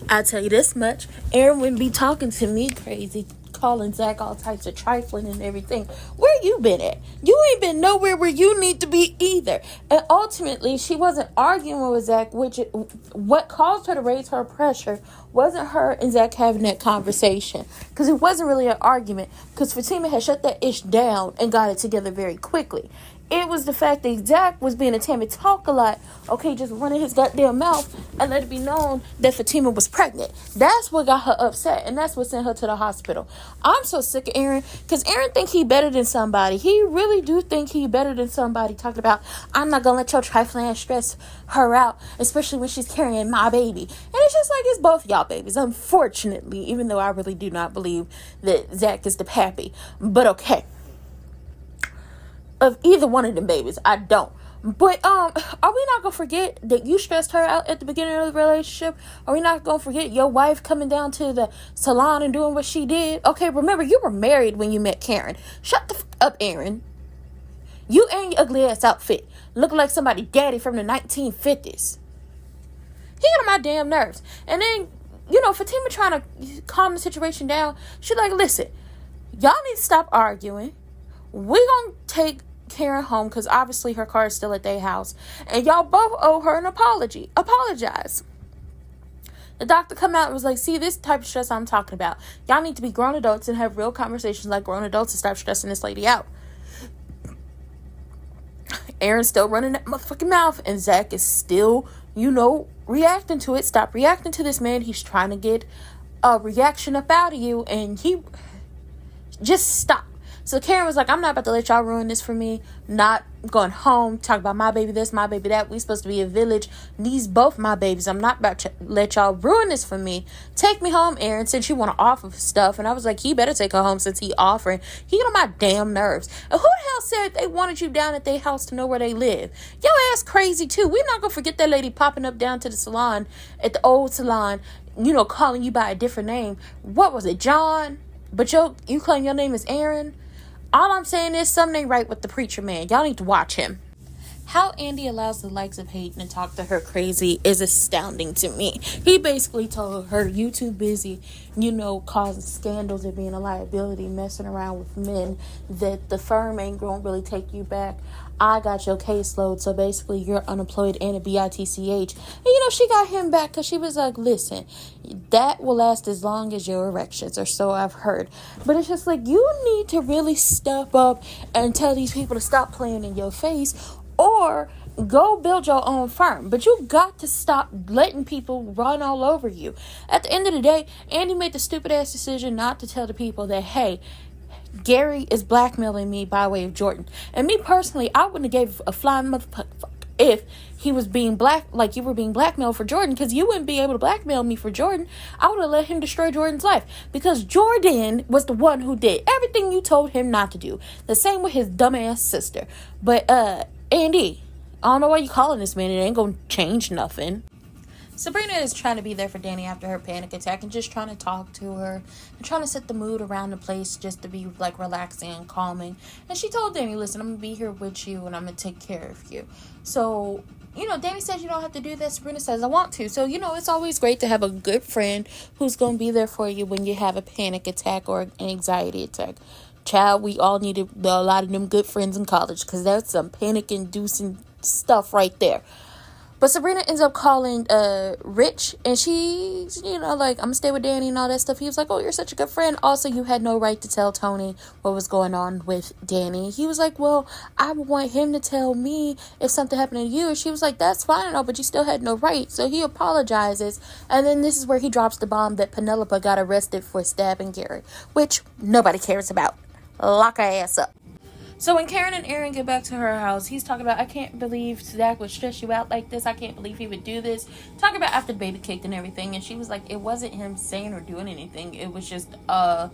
I tell you this much, Aaron wouldn't be talking to me crazy, calling Zach all types of trifling and everything. Where you been at? You ain't been nowhere where you need to be either. And ultimately, she wasn't arguing with Zach, which what caused her to raise her pressure wasn't her and Zach having that conversation. Because it wasn't really an argument. Because Fatima had shut that ish down and got it together very quickly. It was the fact that Zach was being a timid talk a lot. Okay, just running his goddamn mouth and let it be known that Fatima was pregnant. That's what got her upset, and that's what sent her to the hospital. I'm so sick of Aaron, because Aaron think he better than somebody. He really do think he better than somebody, talking about, I'm not gonna let your trifling stress her out, especially when she's carrying my baby. And it's just like, it's both y'all babies, unfortunately, even though I really do not believe that Zach is the pappy. But okay. Of either one of them babies, I don't. But are we not gonna forget that you stressed her out at the beginning of the relationship? Are we not gonna forget your wife coming down to the salon and doing what she did? Okay, remember, you were married when you met Karen. Shut the up, Aaron. You and your ugly ass outfit look like somebody daddy from the 1950s. He got on my damn nerves. And then, Fatima trying to calm the situation down. She's like, listen, y'all need to stop arguing. We're gonna take Karen home, because obviously her car is still at their house, and y'all both owe her an apology. Apologize. The doctor come out and was like, see, this type of stress I'm talking about. Y'all need to be grown adults and have real conversations like grown adults and stop stressing this lady out. Aaron's still running that motherfucking mouth, and Zach is still, reacting to it. Stop reacting to this man. He's trying to get a reaction up out of you, and he just stop. So Karen was like, I'm not about to let y'all ruin this for me. Not going home, talk about my baby this, my baby that. We supposed to be a village. These both my babies. I'm not about to let y'all ruin this for me. Take me home, Aaron, since you want to offer stuff. And I was like, he better take her home since he offering. He got on my damn nerves. And who the hell said they wanted you down at their house to know where they live? Your ass crazy too. We're not going to forget that lady popping up down to the salon, at the old salon, calling you by a different name. What was it, John? But you claim your name is Aaron? All I'm saying is something ain't right with the preacher man. Y'all need to watch him. How Andi allows the likes of Hayden to talk to her crazy is astounding to me. He basically told her, you too busy, causing scandals and being a liability, messing around with men, that the firm ain't gonna really take you back. I got your caseload, so basically you're unemployed and a bitch. And she got him back because she was like, listen, that will last as long as your erections, or so I've heard. But it's just like, you need to really step up and tell these people to stop playing in your face, or go build your own firm. But you got to stop letting people run all over you. At the end of the day, Andi made the stupid ass decision not to tell the people that, hey, Gary is blackmailing me by way of Jordan. And me personally, I wouldn't have gave a flying motherfucker if he was being like you were being blackmailed for Jordan, because you wouldn't be able to blackmail me for Jordan. I would have let him destroy Jordan's life, because Jordan was the one who did everything you told him not to do. The same with his dumbass sister. But Andi, I don't know why you calling this man. It ain't gonna change nothing. Sabrina is trying to be there for Danny after her panic attack and just trying to talk to her and trying to set the mood around the place just to be like relaxing and calming. And she told Danny, listen, I'm going to be here with you and I'm going to take care of you. So, Danny says you don't have to do that. Sabrina says I want to. So, it's always great to have a good friend who's going to be there for you when you have a panic attack or an anxiety attack. Child, we all needed a lot of them good friends in college, because that's some panic-inducing stuff right there. But Sabrina ends up calling Rich, and she's, like, I'm going to stay with Danny and all that stuff. He was like, oh, you're such a good friend. Also, you had no right to tell Tony what was going on with Danny. He was like, well, I would want him to tell me if something happened to you. And she was like, that's fine, but you still had no right. So he apologizes. And then this is where he drops the bomb that Penelope got arrested for stabbing Gary, which nobody cares about. Lock her ass up. So when Karen and Aaron get back to her house, he's talking about, I can't believe Zach would stress you out like this. I can't believe he would do this. Talking about after the baby kicked and everything. And she was like, it wasn't him saying or doing anything. It was just a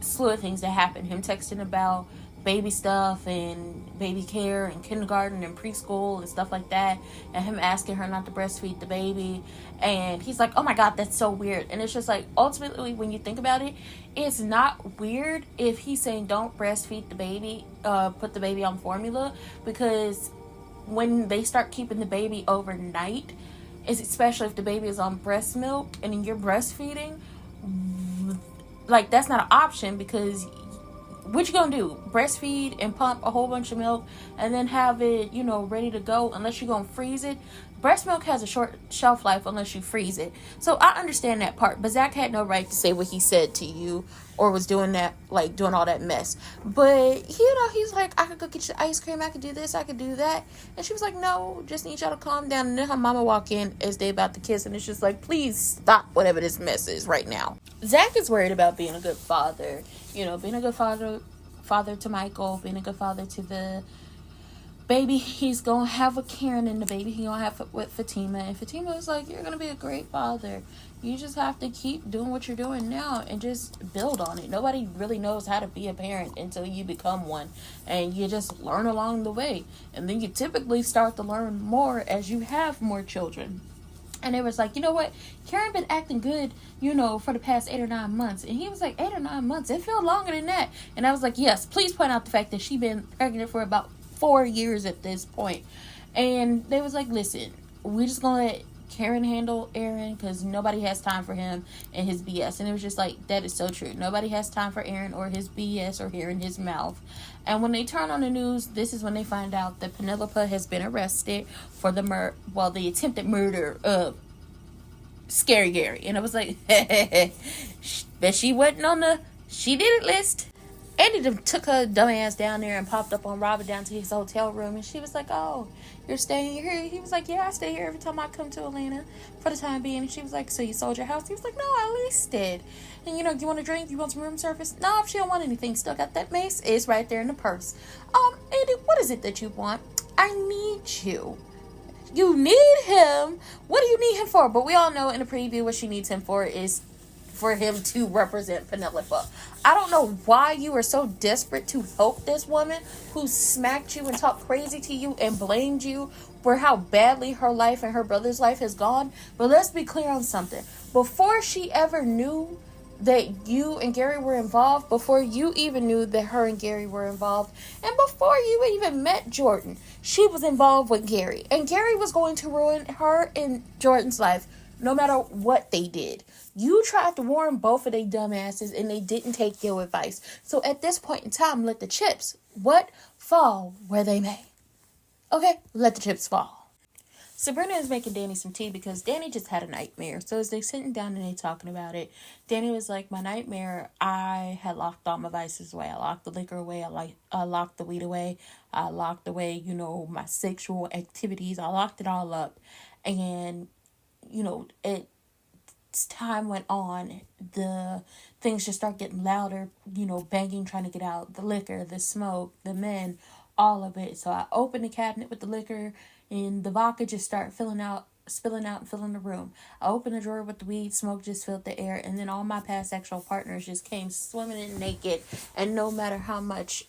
slew of things that happened. Him texting about baby stuff and baby care and kindergarten and preschool and stuff like that, and him asking her not to breastfeed the baby. And he's like, oh my god, that's so weird. And it's just like, ultimately, when you think about it, it's not weird if he's saying don't breastfeed the baby, put the baby on formula, because when they start keeping the baby overnight, is especially if the baby is on breast milk and then you're breastfeeding, like that's not an option, because what you gonna do? Breastfeed and pump a whole bunch of milk and then have it, ready to go, unless you're gonna freeze it. Breast milk has a short shelf life unless you freeze it. So I understand that part, but Zach had no right to say what he said to you or was doing that, like doing all that mess. But he's like, I could go get you ice cream, I could do this, I could do that. And she was like, no, just need y'all to calm down. And then her mama walk in as they about to kiss, and it's just like, please stop whatever this mess is right now. Zach is worried about being a good father, being a good father to Michael, being a good father to the baby he's gonna have with Karen, and the baby he's gonna have with Fatima. And Fatima is like, you're gonna be a great father. You just have to keep doing what you're doing now and just build on it. Nobody really knows how to be a parent until you become one, and you just learn along the way. And then you typically start to learn more as you have more children. And it was like, you know what? Karen been acting good, for the past 8 or 9 months. And he was like, 8 or 9 months? It felt longer than that. And I was like, yes, please point out the fact that she been pregnant for about 4 years at this point. And they was like, listen, we're just gonna let Karen handle Aaron, because nobody has time for him and his BS. And it was just like, that is so true. Nobody has time for Aaron or his BS or hearing his mouth. And when they turn on the news, this is when they find out that Penelope has been arrested for the attempted murder of Scary Gary. And I was like, bet she wasn't she did it list. Andi took her dumb ass down there and popped up on Robert down to his hotel room. And she was like, oh, you're staying here? He was like, yeah, I stay here every time I come to Atlanta for the time being. And she was like, so you sold your house? He was like, no, I leased it. And, you want a drink? You want some room service? No, if she don't want anything, still got that mace. It's right there in the purse. Andi, what is it that you want? I need you. You need him? What do you need him for? But we all know in the preview what she needs him for is for him to represent Penelope. I don't know why you are so desperate to help this woman who smacked you and talked crazy to you and blamed you for how badly her life and her brother's life has gone. But let's be clear on something. Before she ever knew that you and Gary were involved, before you even knew that her and Gary were involved, and before you even met Jordan, she was involved with Gary. And Gary was going to ruin her and Jordan's life no matter what they did. You tried to warn both of they dumbasses and they didn't take your advice. So at this point in time, let the chips fall where they may. Okay, let the chips fall. Sabrina is making Danny some tea because Danny just had a nightmare. So as they're sitting down and they're talking about it, Danny was like, my nightmare, I had locked all my vices away. I locked the liquor away. I locked the weed away. I locked away, my sexual activities. I locked it all up. And, as time went on, the things just start getting louder, banging, trying to get out, the liquor, the smoke, the men, all of it. So I opened the cabinet with the liquor and the vodka just started spilling out and filling the room. I opened the drawer with the weed, smoke just filled the air, and then all my past sexual partners just came swimming in naked. And no matter how much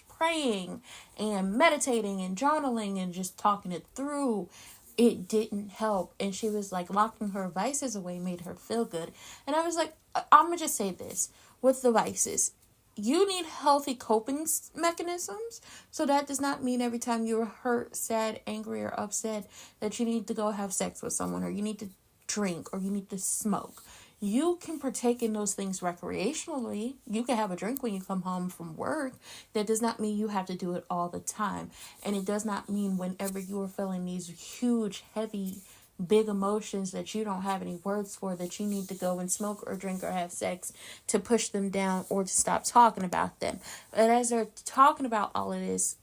praying and meditating and journaling and just talking it through, it didn't help. And she was like, locking her vices away made her feel good. And I was like, I'm gonna just say this with the vices. You need healthy coping mechanisms. So that does not mean every time you're hurt, sad, angry, or upset that you need to go have sex with someone, or you need to drink, or you need to smoke. You can partake in those things recreationally. You can have a drink when you come home from work. That does not mean you have to do it all the time. And it does not mean whenever you are feeling these huge, heavy, big emotions that you don't have any words for, that you need to go and smoke or drink or have sex to push them down or to stop talking about them. But as they're talking about all of this,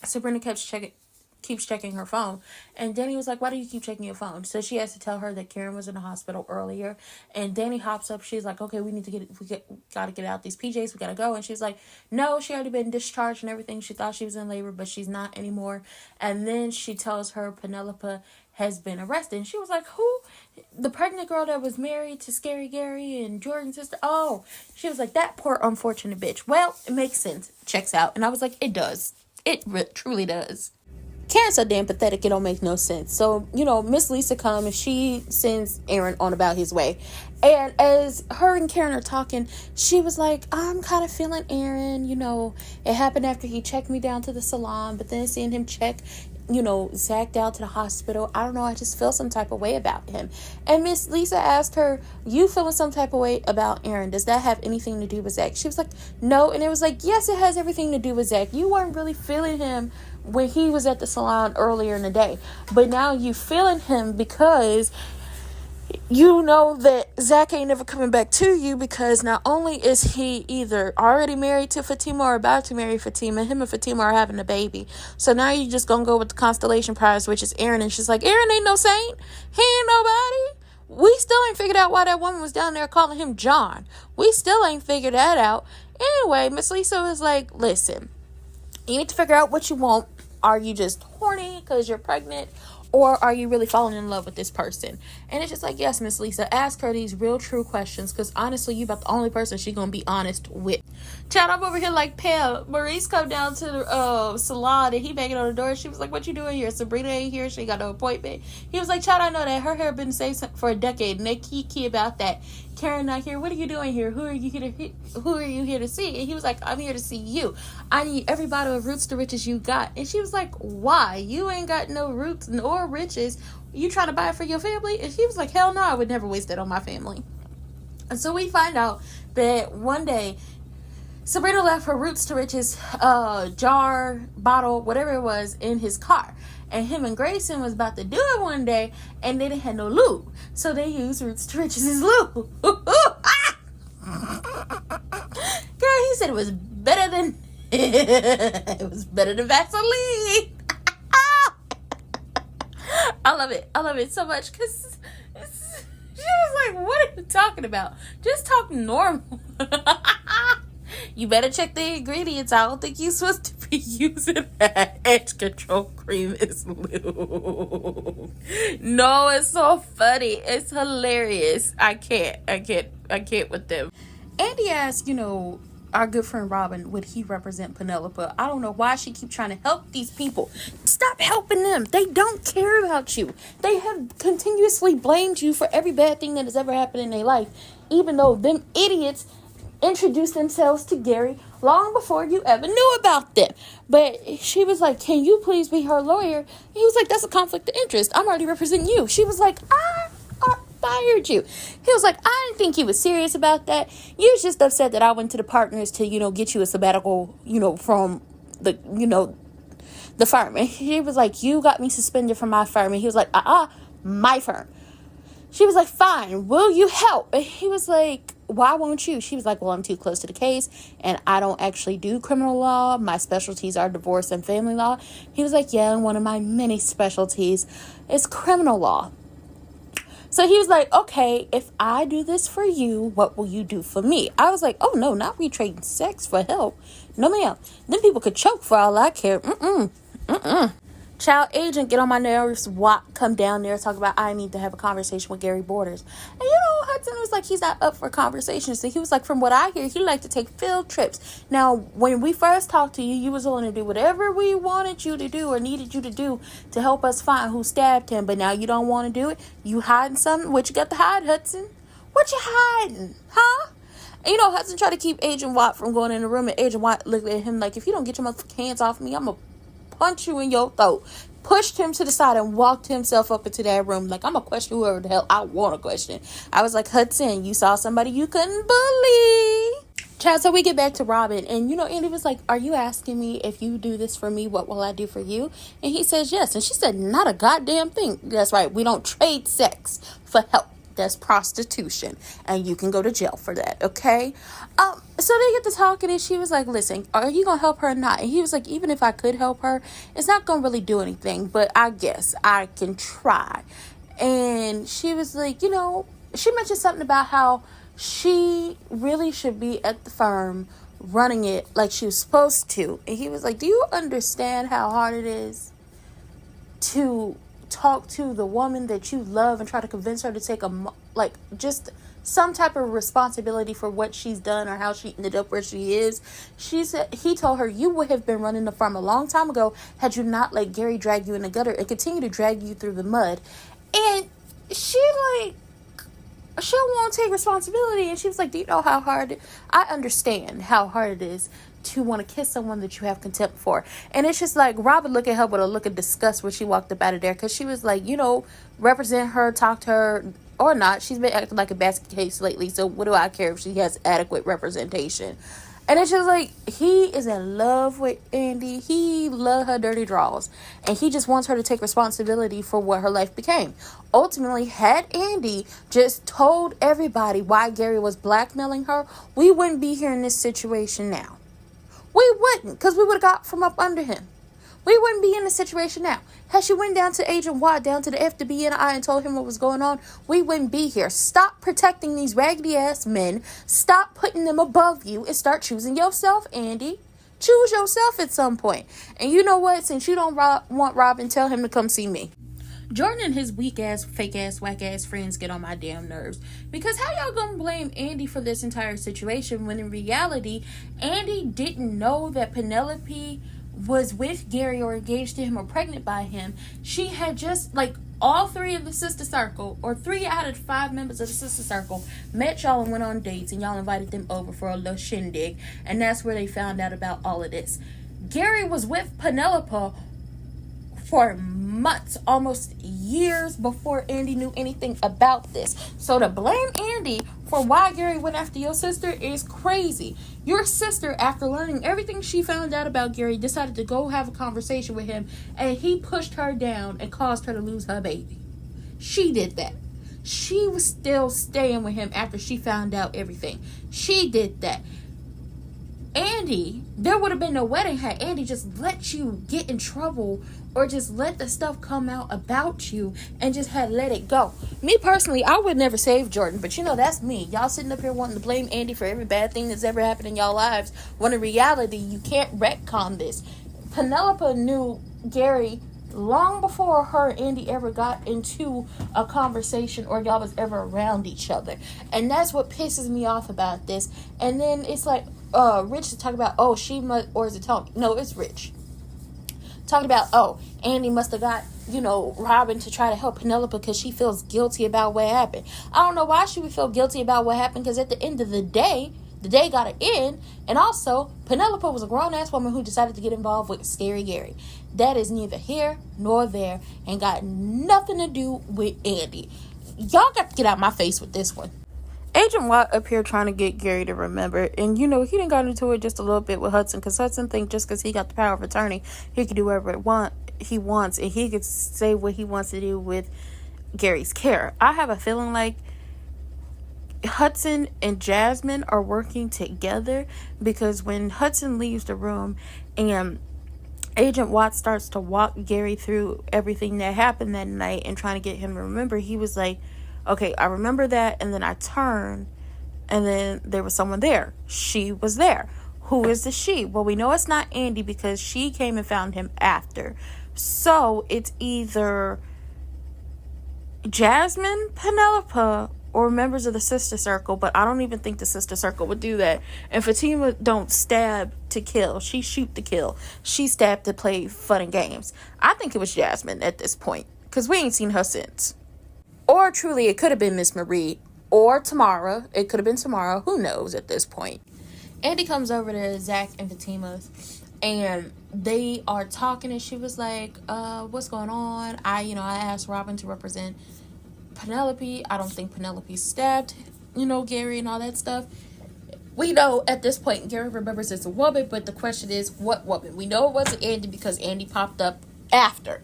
Sabrina keeps checking her phone, and Danny was like, why do you keep checking your phone? So she has to tell her that Karen was in the hospital earlier, and Danny hops up. She's like, okay, we gotta get out these PJs, we gotta go. And she's like, no, she already been discharged and everything. She thought she was in labor, but she's not anymore. And then she tells her Penelope has been arrested, and she was like, who? The pregnant girl that was married to Scary Gary and Jordan's sister? Oh, she was like, that poor unfortunate bitch. Well, it makes sense, checks out. And I was like, it does, it truly does. Karen's so damn pathetic, it don't make no sense. So, Miss Lisa comes and she sends Aaron on about his way. And as her and Karen are talking, she was like, I'm kind of feeling Aaron, it happened after he checked me down to the salon, but then seeing him check, Zach down to the hospital, I don't know, I just feel some type of way about him. And Miss Lisa asked her, you feeling some type of way about Aaron? Does that have anything to do with Zach? She was like, no. And it was like, yes, it has everything to do with Zach. You weren't really feeling him when he was at the salon earlier in the day, but now you feeling him because you know that Zach ain't never coming back to you, because not only is he either already married to Fatima or about to marry Fatima, him and Fatima are having a baby. So now you just gonna go with the constellation prize, which is Aaron. And she's like, Aaron ain't no saint. He ain't nobody. We still ain't figured out why that woman was down there calling him John. We still ain't figured that out. Anyway, Miss Lisa was like, listen, you need to figure out what you want. Are you just horny because you're pregnant? Or are you really falling in love with this person? And it's just like, yes, Miss Lisa, ask her these real true questions, because honestly, you about the only person she gonna be honest with. Chad, I'm over here like Pam. Maurice come down to the salon and he banging on the door. She was like, what you doing here? Sabrina ain't here. She ain't got no appointment. He was like, Chad, I know that. Her hair been the same for a decade. And they key about that. Karen not here. What are you doing here? Who are you here to see? And he was like, I'm here to see you. I need every bottle of Roots to Riches you got. And she was like, why? You ain't got no roots nor riches. You trying to buy it for your family? And she was like, hell no, I would never waste that on my family. And so we find out that one day Sabrina left her Roots to Riches jar, bottle, whatever it was, in his car. And him and Grayson was about to do it one day, and they didn't have no lube. So they used Roots to Riches as lube. Girl, he said it was better than it was better than Vaseline. I love it. I love it so much, because she was like, what are you talking about? Just talk normal. You better check the ingredients. I don't think you're supposed to be using that edge control cream as lube. No, it's so funny. It's hilarious. I can't with them. Andi asked, our good friend Robin, would he represent Penelope? I don't know why she keep trying to help these people. Stop helping them. They don't care about you. They have continuously blamed you for every bad thing that has ever happened in their life, even though them idiots introduced themselves to Gary long before you ever knew about them. But she was like, can you please be her lawyer? And he was like, that's a conflict of interest. I'm already representing you. She was like, I fired you. He was like, I didn't think he was serious about that. You was just upset that I went to the partners to, get you a sabbatical, from the firm. And she was like, you got me suspended from my firm. And he was like, my firm. She was like, fine, will you help? And he was like, why won't you? She was like, well, I'm too close to the case, and I don't actually do criminal law. My specialties are divorce and family law. He was like, yeah, and one of my many specialties is criminal law. So he was like, okay, if I do this for you, what will you do for me? I was like, oh, no, not we trading sex for help. No, ma'am. Then people could choke for all I care. Child agent, get on my nerves. Come down there, talk about I need to have a conversation with Gary Borders. And Hudson was like, he's not up for conversations. So he was like, from what I hear, he like to take field trips. Now, when we first talked to you, you was willing to do whatever we wanted you to do or needed you to do to help us find who stabbed him. But now you don't want to do it. You hiding something? What you got to hide, Hudson? What you hiding? Huh? And Hudson tried to keep Agent Watt from going in the room, and Agent Watt looked at him like, if you don't get your motherfucking hands off me, I'm going to punch you in your throat. Pushed him to the side and walked himself up into that room like, I'm gonna question whoever the hell I want to question. I was like, Hudson, you saw somebody you couldn't believe. Child, so we get back to Robin, and Andi was like, are you asking me if you do this for me, what will I do for you? And he says yes. And she said, not a goddamn thing. That's right, we don't trade sex for help. That's prostitution, and you can go to jail for that, okay? So they get to talking, and she was like, listen, are you gonna help her or not? And he was like, even if I could help her, it's not gonna really do anything, but I guess I can try. And she was like, she mentioned something about how she really should be at the firm running it like she was supposed to. And he was like, do you understand how hard it is to talk to the woman that you love and try to convince her to take just some type of responsibility for what she's done or how she ended up where she is. She said he told her, you would have been running the farm a long time ago had you not let Gary drag you in the gutter and continue to drag you through the mud. And she won't take responsibility. And she was like, do you know how hard I understand how hard it is to want to kiss someone that you have contempt for. And it's just like, Robin looked at her with a look of disgust when she walked up out of there, because she was like, represent her, talk to her or not. She's been acting like a basket case lately, so what do I care if she has adequate representation? And it's just like, he is in love with Andi. He loves her dirty draws. And he just wants her to take responsibility for what her life became. Ultimately, had Andi just told everybody why Gary was blackmailing her, we wouldn't be here in this situation now. We wouldn't, because we would have got from up under him. We wouldn't be in this situation now. Had she went down to Agent Watt, down to the FBI and told him what was going on, we wouldn't be here. Stop protecting these raggedy ass men. Stop putting them above you and start choosing yourself, Andi. Choose yourself at some point. And you know what? Since you don't want Robin, tell him to come see me. Jordan and his weak ass, fake ass, whack ass friends get on my damn nerves. Because how y'all gonna blame Andi for this entire situation when in reality, Andi didn't know that Penelope was with Gary or engaged to him or pregnant by him. She had just, all three of the sister circle, or 3 out of 5 members of the sister circle, met y'all and went on dates, and y'all invited them over for a little shindig, and that's where they found out about all of this. Gary was with Penelope for months, almost years, before Andi knew anything about this. So to blame Andi for why Gary went after your sister is crazy. Your sister, after learning everything she found out about Gary, decided to go have a conversation with him, and he pushed her down and caused her to lose her baby. She did that. She was still staying with him after she found out everything. She did that. Andi, there would have been no wedding had Andi just let you get in trouble, or just let the stuff come out about you and just had let it go. Me personally, I would never save Jordan, but that's me. Y'all sitting up here wanting to blame Andi for every bad thing that's ever happened in y'all lives, when in reality, you can't retcon this. Penelope knew Gary long before her and Andi ever got into a conversation or y'all was ever around each other. And that's what pisses me off about this. And then it's like, Rich is talking about, she must, or is it Tony? No, it's Rich. Talking about, Andi must have got, Robin to try to help Penelope because she feels guilty about what happened. I don't know why she would feel guilty about what happened, because at the end of the day got to end. And also, Penelope was a grown-ass woman who decided to get involved with Scary Gary. That is neither here nor there and got nothing to do with Andi. Y'all got to get out my face with this one. Agent Watt up here trying to get Gary to remember, and he done got into it just a little bit with Hudson, because Hudson think just because he got the power of attorney, he can do whatever he wants, and he could say what he wants to do with Gary's care. I have a feeling like Hudson and Jasmine are working together, because when Hudson leaves the room and Agent Watt starts to walk Gary through everything that happened that night and trying to get him to remember, he was like, okay, I remember that, and then I turned, and then there was someone there. She was there. Who is the she? Well, we know it's not Andi, because she came and found him after. So it's either Jasmine, Penelope, or members of the sister circle, but I don't even think the sister circle would do that. And Fatima don't stab to kill. She shoot to kill. She stabbed to play fun and games. I think it was Jasmine at this point, because we ain't seen her since. Or truly, it could have been Miss Marie. Or Tamara. It could have been Tamara. Who knows at this point. Andi comes over to Zach and Fatima's, and they are talking, and she was like, what's going on? I asked Robin to represent Penelope. I don't think Penelope stabbed, Gary and all that stuff. We know at this point Gary remembers it's a woman, but the question is, what woman? We know it wasn't Andi because Andi popped up after.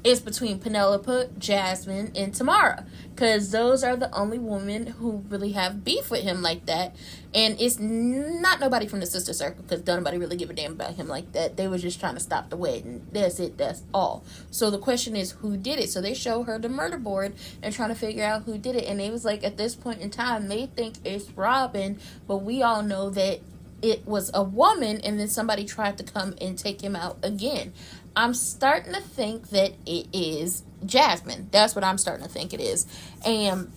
It's between Penelope, Jasmine, and Tamara, because those are the only women who really have beef with him like that. And it's not nobody from the sister circle, because nobody really give a damn about him like that. They was just trying to stop the wedding. That's it. That's all. So the question is, who did it? So they show her the murder board and trying to figure out who did it. And they was like, at this point in time, they think it's Robin, but we all know that it was a woman, and then somebody tried to come and take him out again. I'm starting to think that it is Jasmine. That's what I'm starting to think it is. And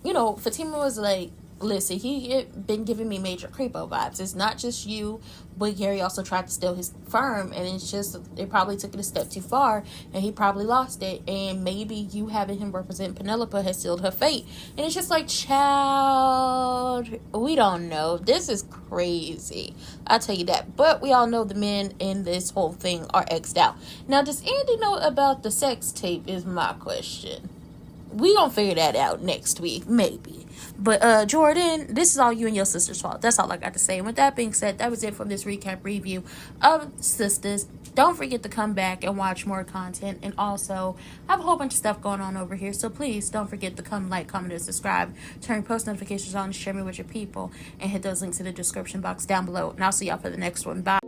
Fatima was like, listen, he been giving me major creepo vibes. It's not just you, but Gary also tried to steal his firm, and it's just, it probably took it a step too far, and he probably lost it, and maybe you having him represent Penelope has sealed her fate. And it's just like, child, we don't know. This is crazy. I'll tell you that. But we all know the men in this whole thing are X'd out. Now, does Andi know about the sex tape is my question. We gonna figure that out next week, maybe. But Jordan, this is all you and your sister's fault. That's all I got to say. And with that being said, that was it from this recap review of Sistas. Don't forget to come back and watch more content. And also, I have a whole bunch of stuff going on over here. So please don't forget to come like, comment, and subscribe. Turn post notifications on, share me with your people. And hit those links in the description box down below. And I'll see y'all for the next one. Bye.